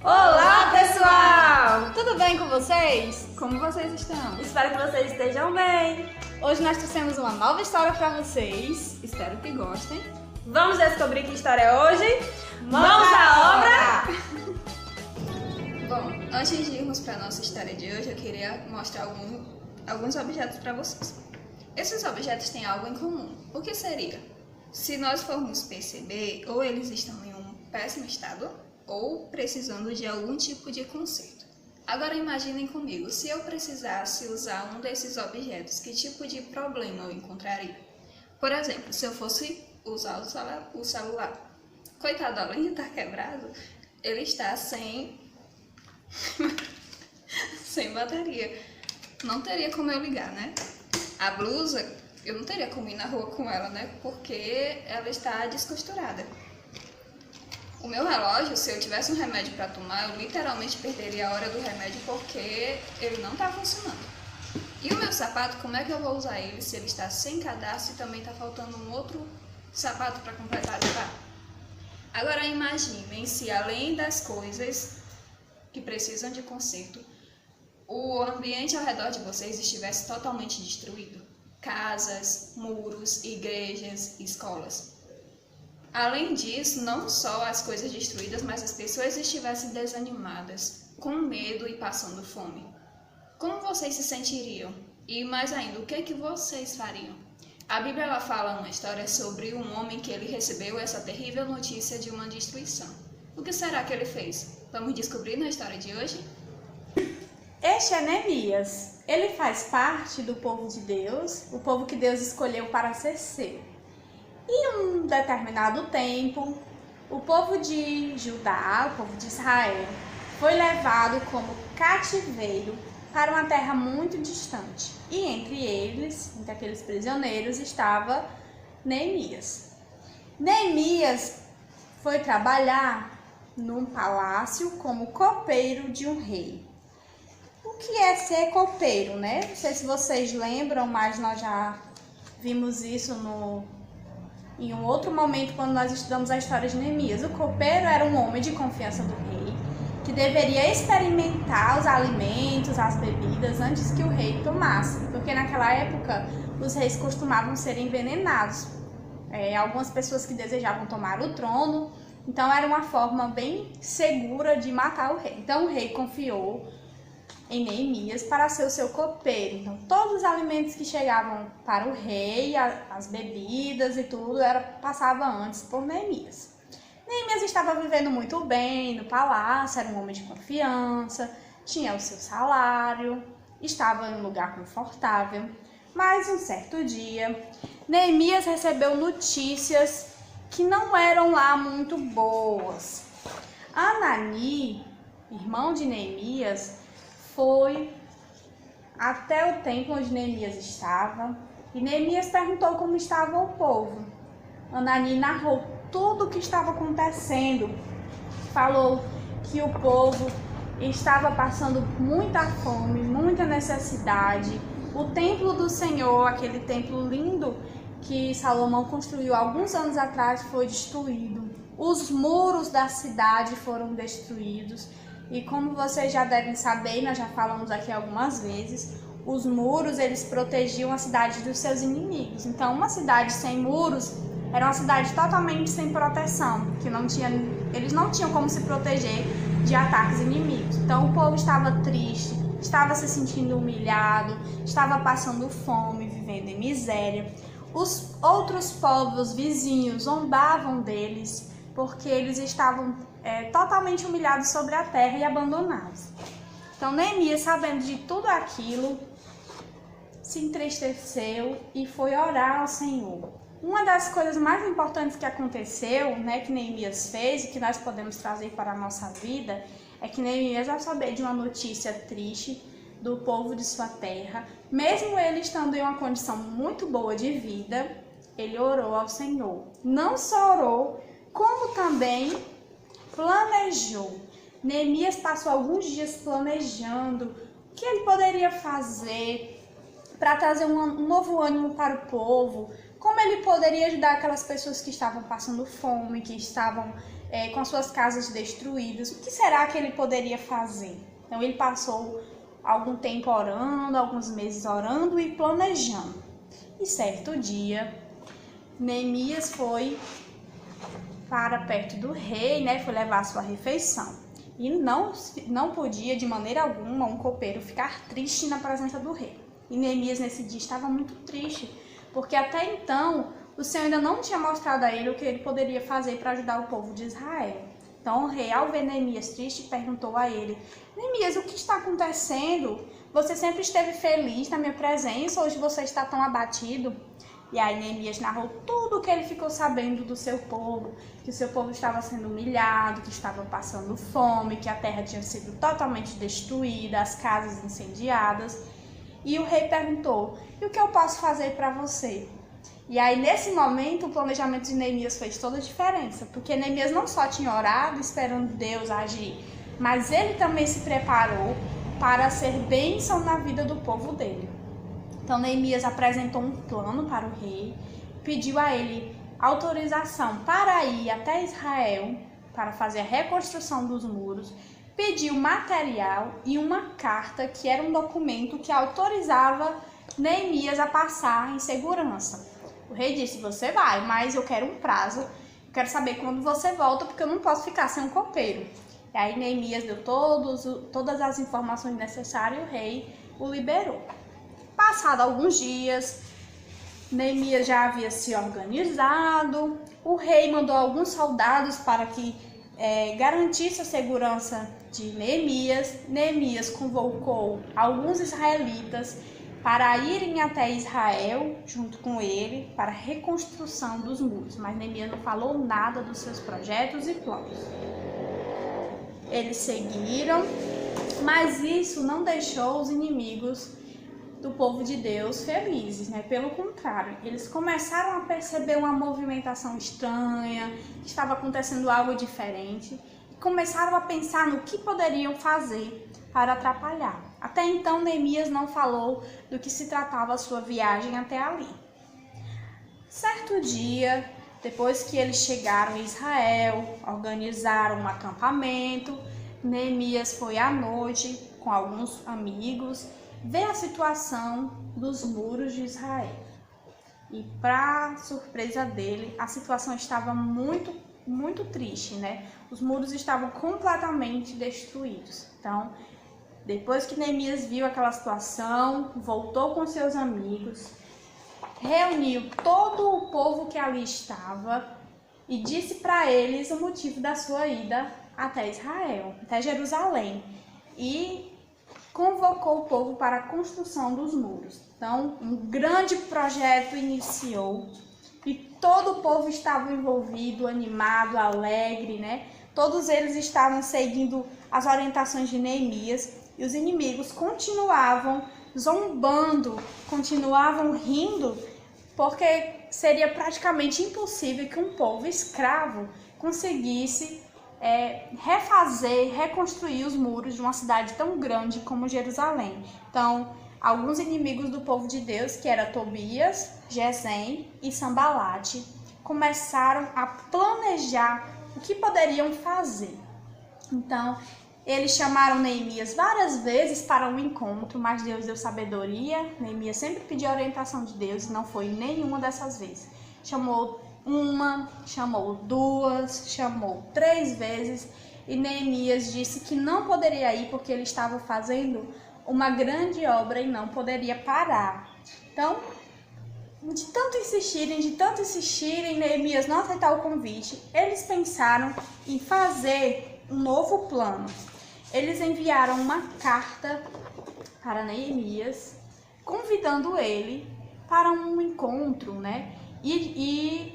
Olá, pessoal! Tudo bem com vocês? Como vocês estão? Espero que vocês estejam bem! Hoje nós trouxemos uma nova história para vocês. Espero que gostem. Vamos descobrir que história é hoje? Mãos à obra! Bom, antes de irmos para a nossa história de hoje, eu queria mostrar alguns objetos para vocês. Esses objetos têm algo em comum. O que seria? Se nós formos perceber, ou eles estão em um péssimo estado, ou precisando de algum tipo de conserto. Agora imaginem comigo, se eu precisasse usar um desses objetos, que tipo de problema eu encontraria? Por exemplo, se eu fosse usar o celular. Coitado, além de estar quebrado, ele está sem bateria. Não teria como eu ligar, né? A blusa, eu não teria como ir na rua com ela, né? Porque ela está descosturada. O meu relógio, se eu tivesse um remédio para tomar, eu literalmente perderia a hora do remédio porque ele não está funcionando. E o meu sapato, como é que eu vou usar ele se ele está sem cadastro e também está faltando um outro sapato para completar de par? Agora imaginem se além das coisas que precisam de conserto, o ambiente ao redor de vocês estivesse totalmente destruído. Casas, muros, igrejas, escolas. Além disso, não só as coisas destruídas, mas as pessoas estivessem desanimadas, com medo e passando fome. Como vocês se sentiriam? E mais ainda, o que é que vocês fariam? A Bíblia ela fala uma história sobre um homem que ele recebeu essa terrível notícia de uma destruição. O que será que ele fez? Vamos descobrir na história de hoje? Este é Neemias. Ele faz parte do povo de Deus, o povo que Deus escolheu para ser seu. Em um determinado tempo, o povo de Judá, o povo de Israel, foi levado como cativeiro para uma terra muito distante. E entre eles, entre aqueles prisioneiros, estava Neemias. Neemias foi trabalhar num palácio como copeiro de um rei. O que é ser copeiro, né? Não sei se vocês lembram, mas nós já vimos isso em um outro momento quando nós estudamos a história de Neemias. O copeiro era um homem de confiança do rei, que deveria experimentar os alimentos, as bebidas, antes que o rei tomasse. Porque naquela época, os reis costumavam ser envenenados. Algumas pessoas que desejavam tomar o trono, então era uma forma bem segura de matar o rei. Então o rei confiou em Neemias para ser o seu copeiro. Então todos os alimentos que chegavam para o rei, as bebidas e tudo, passava antes por Neemias. Neemias estava vivendo muito bem no palácio, era um homem de confiança, tinha o seu salário, estava em um lugar confortável. Mas um certo dia, Neemias recebeu notícias que não eram lá muito boas. Anani, irmão de Neemias, foi até o templo onde Neemias estava e Neemias perguntou como estava o povo. Anani narrou tudo o que estava acontecendo, falou que o povo estava passando muita fome, muita necessidade. O templo do Senhor, aquele templo lindo que Salomão construiu alguns anos atrás, foi destruído. Os muros da cidade foram destruídos. E como vocês já devem saber, nós já falamos aqui algumas vezes, os muros eles protegiam a cidade dos seus inimigos. Então uma cidade sem muros era uma cidade totalmente sem proteção, que eles não tinham como se proteger de ataques inimigos. Então o povo estava triste, estava se sentindo humilhado, estava passando fome, vivendo em miséria. Os outros povos vizinhos zombavam deles, porque eles estavam totalmente humilhados sobre a terra e abandonados. Então Neemias, sabendo de tudo aquilo, se entristeceu e foi orar ao Senhor. Uma das coisas mais importantes que aconteceu, que Neemias fez e que nós podemos trazer para a nossa vida, é que Neemias, ao saber de uma notícia triste do povo de sua terra, mesmo ele estando em uma condição muito boa de vida, ele orou ao Senhor. Não só orou, como também planejou. Neemias passou alguns dias planejando o que ele poderia fazer para trazer um novo ânimo para o povo, como ele poderia ajudar aquelas pessoas que estavam passando fome, que estavam com suas casas destruídas. O que será que ele poderia fazer? Então ele passou algum tempo orando, alguns meses orando e planejando. E certo dia, Neemias foi para perto do rei, né? Foi levar a sua refeição. E não podia de maneira alguma um copeiro ficar triste na presença do rei. E Neemias nesse dia estava muito triste, porque até então o Senhor ainda não tinha mostrado a ele o que ele poderia fazer para ajudar o povo de Israel. Então o rei, ao ver Neemias triste, perguntou a ele: Neemias, o que está acontecendo? Você sempre esteve feliz na minha presença, hoje você está tão abatido? E aí Neemias narrou tudo o que ele ficou sabendo do seu povo, que o seu povo estava sendo humilhado, que estava passando fome, que a terra tinha sido totalmente destruída, as casas incendiadas. E o rei perguntou: e o que eu posso fazer para você? E aí nesse momento o planejamento de Neemias fez toda a diferença, porque Neemias não só tinha orado esperando Deus agir, mas ele também se preparou para ser bênção na vida do povo dele. Então Neemias apresentou um plano para o rei, pediu a ele autorização para ir até Israel, para fazer a reconstrução dos muros, pediu material e uma carta, que era um documento que autorizava Neemias a passar em segurança. O rei disse: você vai, mas eu quero um prazo, eu quero saber quando você volta, porque eu não posso ficar sem um copeiro. E aí Neemias deu todas as informações necessárias e o rei o liberou. Passado alguns dias, Neemias já havia se organizado, o rei mandou alguns soldados para que garantisse a segurança de Neemias. Neemias convocou alguns israelitas para irem até Israel junto com ele para a reconstrução dos muros, mas Neemias não falou nada dos seus projetos e planos. Eles seguiram, mas isso não deixou os inimigos do povo de Deus felizes, né? Pelo contrário, eles começaram a perceber uma movimentação estranha, que estava acontecendo algo diferente, e começaram a pensar no que poderiam fazer para atrapalhar. Até então, Neemias não falou do que se tratava a sua viagem até ali. Certo dia, depois que eles chegaram em Israel, organizaram um acampamento, Neemias foi à noite com alguns amigos ver a situação dos muros de Israel. E para surpresa dele, a situação estava muito triste, né? Os muros estavam completamente destruídos. Então, depois que Neemias viu aquela situação, voltou com seus amigos, reuniu todo o povo que ali estava e disse para eles o motivo da sua ida até Israel, até Jerusalém. E convocou o povo para a construção dos muros. Então, um grande projeto iniciou e todo o povo estava envolvido, animado, alegre, né? Todos eles estavam seguindo as orientações de Neemias e os inimigos continuavam zombando, continuavam rindo, porque seria praticamente impossível que um povo escravo conseguisse reconstruir os muros de uma cidade tão grande como Jerusalém. Então, alguns inimigos do povo de Deus, que eram Tobias, Gesem e Sambalate, começaram a planejar o que poderiam fazer. Então, eles chamaram Neemias várias vezes para um encontro, mas Deus deu sabedoria. Neemias sempre pediu a orientação de Deus e não foi nenhuma dessas vezes. Chamou uma, chamou duas, chamou 3 vezes e Neemias disse que não poderia ir porque ele estava fazendo uma grande obra e não poderia parar. Então, de tanto insistirem, Neemias não aceitar o convite, eles pensaram em fazer um novo plano. Eles enviaram uma carta para Neemias, convidando ele para um encontro, né? E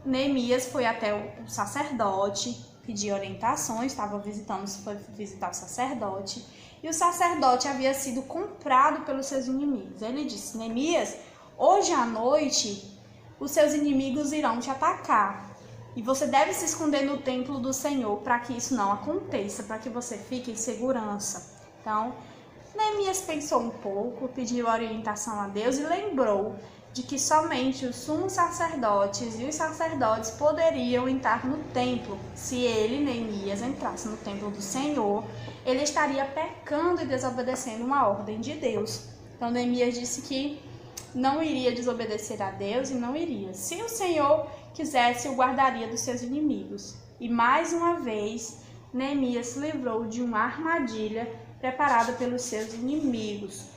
Neemias foi até o sacerdote, pediu orientações, foi visitar o sacerdote, e o sacerdote havia sido comprado pelos seus inimigos. Ele disse: Neemias, hoje à noite os seus inimigos irão te atacar, e você deve se esconder no templo do Senhor para que isso não aconteça, para que você fique em segurança. Então, Neemias pensou um pouco, pediu orientação a Deus e lembrou de que somente os sumos sacerdotes e os sacerdotes poderiam entrar no templo. Se ele, Neemias, entrasse no templo do Senhor, ele estaria pecando e desobedecendo uma ordem de Deus. Então Neemias disse que não iria desobedecer a Deus e não iria. Se o Senhor quisesse, o guardaria dos seus inimigos. E mais uma vez, Neemias se livrou de uma armadilha preparada pelos seus inimigos.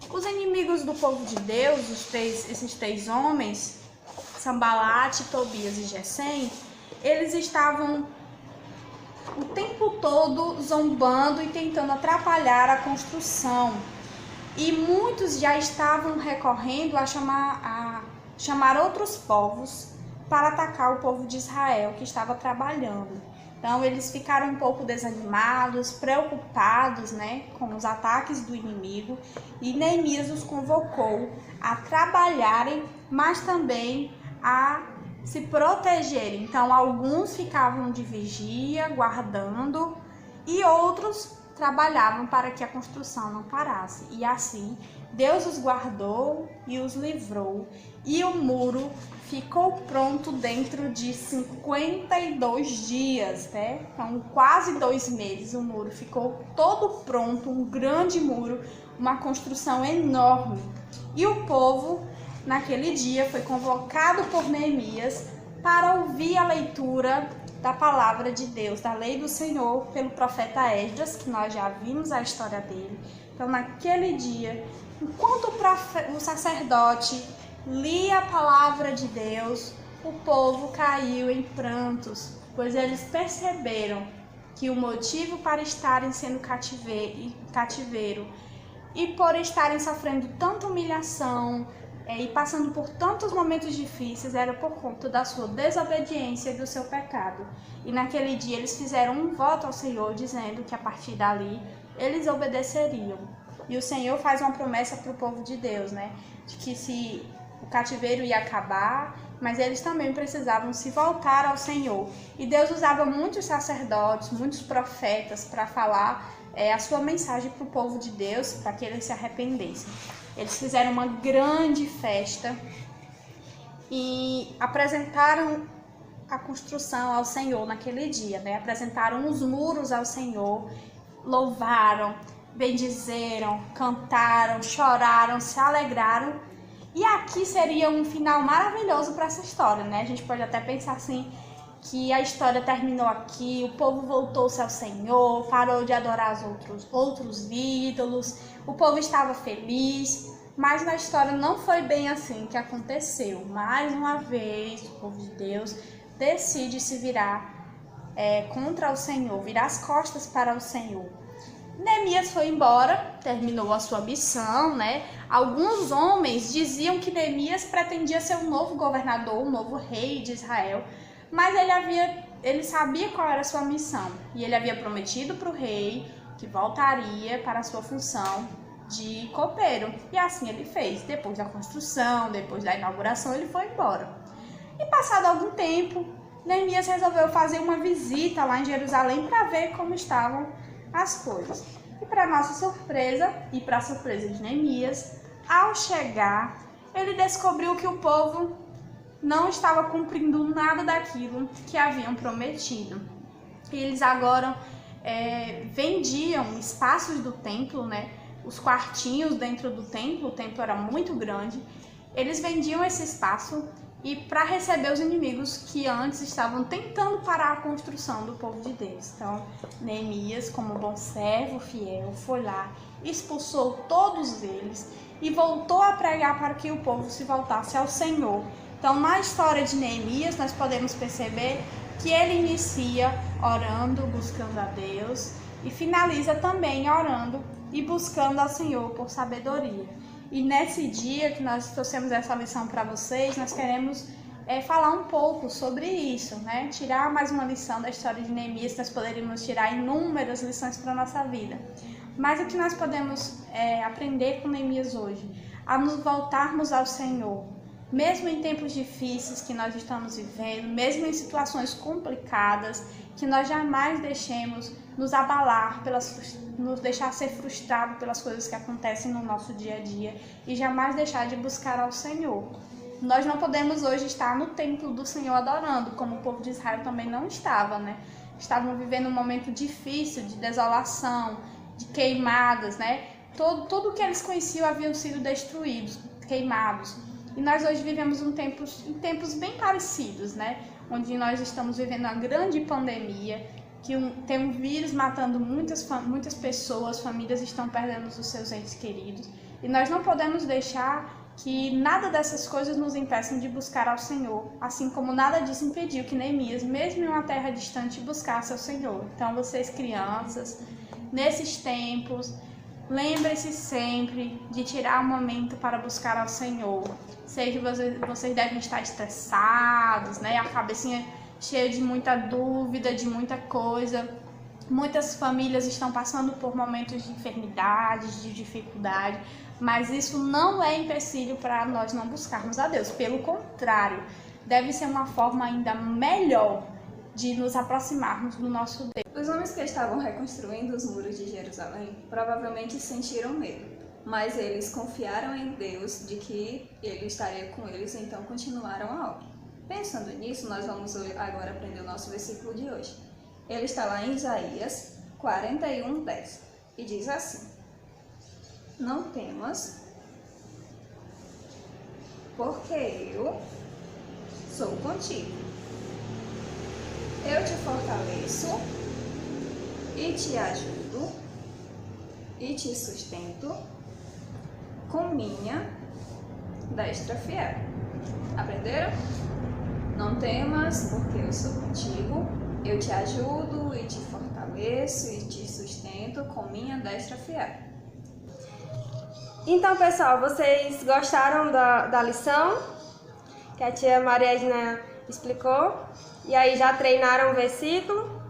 Os inimigos do povo de Deus, esses três homens, Sambalate, Tobias e Gesem, eles estavam o tempo todo zombando e tentando atrapalhar a construção. E muitos já estavam recorrendo a chamar outros povos para atacar o povo de Israel que estava trabalhando. Então eles ficaram um pouco desanimados, preocupados, com os ataques do inimigo, e Neemias os convocou a trabalharem, mas também a se protegerem. Então alguns ficavam de vigia, guardando, e outros trabalhavam para que a construção não parasse. E assim Deus os guardou e os livrou, e o muro ficou pronto dentro de 52 dias, Então, quase 2 meses o muro ficou todo pronto, um grande muro, uma construção enorme. E o povo, naquele dia, foi convocado por Neemias para ouvir a leitura da palavra de Deus, da lei do Senhor, pelo profeta Esdras, que nós já vimos a história dele. Então, naquele dia, enquanto o sacerdote lia a palavra de Deus, o povo caiu em prantos, pois eles perceberam que o motivo para estarem sendo cativeiro e por estarem sofrendo tanta humilhação e passando por tantos momentos difíceis era por conta da sua desobediência e do seu pecado. E naquele dia eles fizeram um voto ao Senhor, dizendo que a partir dali eles obedeceriam. E o Senhor faz uma promessa para o povo de Deus, de que se o cativeiro ia acabar, mas eles também precisavam se voltar ao Senhor. E Deus usava muitos sacerdotes, muitos profetas para falar a sua mensagem para o povo de Deus, para que eles se arrependessem. Eles fizeram uma grande festa e apresentaram a construção ao Senhor naquele dia, Apresentaram os muros ao Senhor, louvaram, bendizeram, cantaram, choraram, se alegraram. E aqui seria um final maravilhoso para essa história, A gente pode até pensar assim, que a história terminou aqui, o povo voltou-se ao Senhor, parou de adorar outros ídolos, o povo estava feliz, mas na história não foi bem assim que aconteceu. Mais uma vez, o povo de Deus decide se virar contra o Senhor, virar as costas para o Senhor. Neemias foi embora, terminou a sua missão, Alguns homens diziam que Neemias pretendia ser um novo governador, um novo rei de Israel, mas ele sabia qual era a sua missão, e ele havia prometido para o rei que voltaria para a sua função de copeiro, e assim ele fez. Depois da construção, depois da inauguração, ele foi embora. E passado algum tempo, Neemias resolveu fazer uma visita lá em Jerusalém para ver como estavam as coisas. E para nossa surpresa, e para a surpresa de Neemias, ao chegar, ele descobriu que o povo não estava cumprindo nada daquilo que haviam prometido. Eles agora vendiam espaços do templo, os quartinhos dentro do templo, o templo era muito grande, eles vendiam esse espaço e para receber os inimigos que antes estavam tentando parar a construção do povo de Deus. Então, Neemias, como bom servo fiel, foi lá, expulsou todos eles e voltou a pregar para que o povo se voltasse ao Senhor. Então, na história de Neemias, nós podemos perceber que ele inicia orando, buscando a Deus, e finaliza também orando e buscando ao Senhor por sabedoria. E nesse dia que nós trouxemos essa lição para vocês, nós queremos falar um pouco sobre isso, Tirar mais uma lição da história de Neemias. Nós poderíamos tirar inúmeras lições para a nossa vida. Mas o que nós podemos aprender com Neemias hoje? A nos voltarmos ao Senhor, mesmo em tempos difíceis que nós estamos vivendo, mesmo em situações complicadas, que nós jamais deixemos nos abalar, nos deixar ser frustrado pelas coisas que acontecem no nosso dia a dia e jamais deixar de buscar ao Senhor. Nós não podemos hoje estar no templo do Senhor adorando, como o povo de Israel também não estava, né? Estavam vivendo um momento difícil de desolação, de queimadas, né? Tudo que eles conheciam haviam sido destruídos, queimados. E nós hoje vivemos em tempos bem parecidos, né? Onde nós estamos vivendo uma grande pandemia, que tem um vírus matando muitas pessoas, famílias estão perdendo os seus entes queridos. E nós não podemos deixar que nada dessas coisas nos impeçam de buscar ao Senhor, assim como nada disso impediu que Neemias, mesmo em uma terra distante, buscasse ao Senhor. Então, vocês crianças, nesses tempos, lembre-se sempre de tirar um momento para buscar ao Senhor. Sei que vocês devem estar estressados, né? A cabecinha cheia de muita dúvida, de muita coisa. Muitas famílias estão passando por momentos de enfermidade, de dificuldade, mas isso não é empecilho para nós não buscarmos a Deus. Pelo contrário, deve ser uma forma ainda melhor de nos aproximarmos do nosso Deus. Os homens que estavam reconstruindo os muros de Jerusalém provavelmente sentiram medo, mas eles confiaram em Deus de que Ele estaria com eles, então continuaram a obra. Pensando nisso, nós vamos agora aprender o nosso versículo de hoje. Ele está lá em Isaías 41:10 e diz assim: Não temas, porque eu sou contigo. Eu te fortaleço e te ajudo e te sustento com minha destra fiel. Aprenderam? Não temas, porque eu sou contigo. Eu te ajudo e te fortaleço e te sustento com minha destra fiel. Então, pessoal, vocês gostaram da lição que a tia Maria Edna explicou? E aí já treinaram o versículo?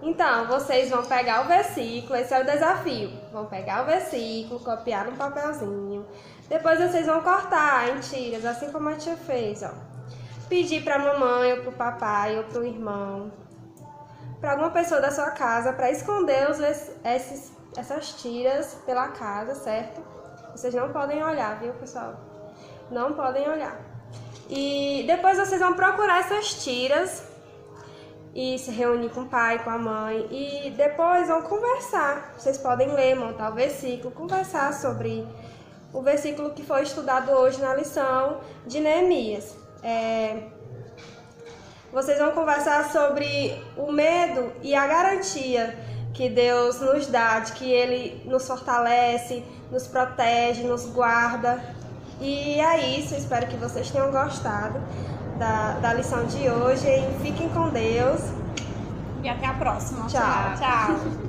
Então, vocês vão pegar o versículo, esse é o desafio. Vão pegar o versículo, copiar no papelzinho. Depois vocês vão cortar em tiras, assim como a tia fez, ó. Pedir para a mamãe, ou para o papai, ou para o irmão, para alguma pessoa da sua casa, para esconder essas tiras pela casa, certo? Vocês não podem olhar, viu, pessoal? Não podem olhar. E depois vocês vão procurar essas tiras e se reunir com o pai, com a mãe, e depois vão conversar. Vocês podem ler, montar o versículo, conversar sobre o versículo que foi estudado hoje na lição de Neemias. Vocês vão conversar sobre o medo e a garantia que Deus nos dá, de que Ele nos fortalece, nos protege, nos guarda. E é isso, espero que vocês tenham gostado da lição de hoje. E fiquem com Deus. E até a próxima. Tchau. Tchau.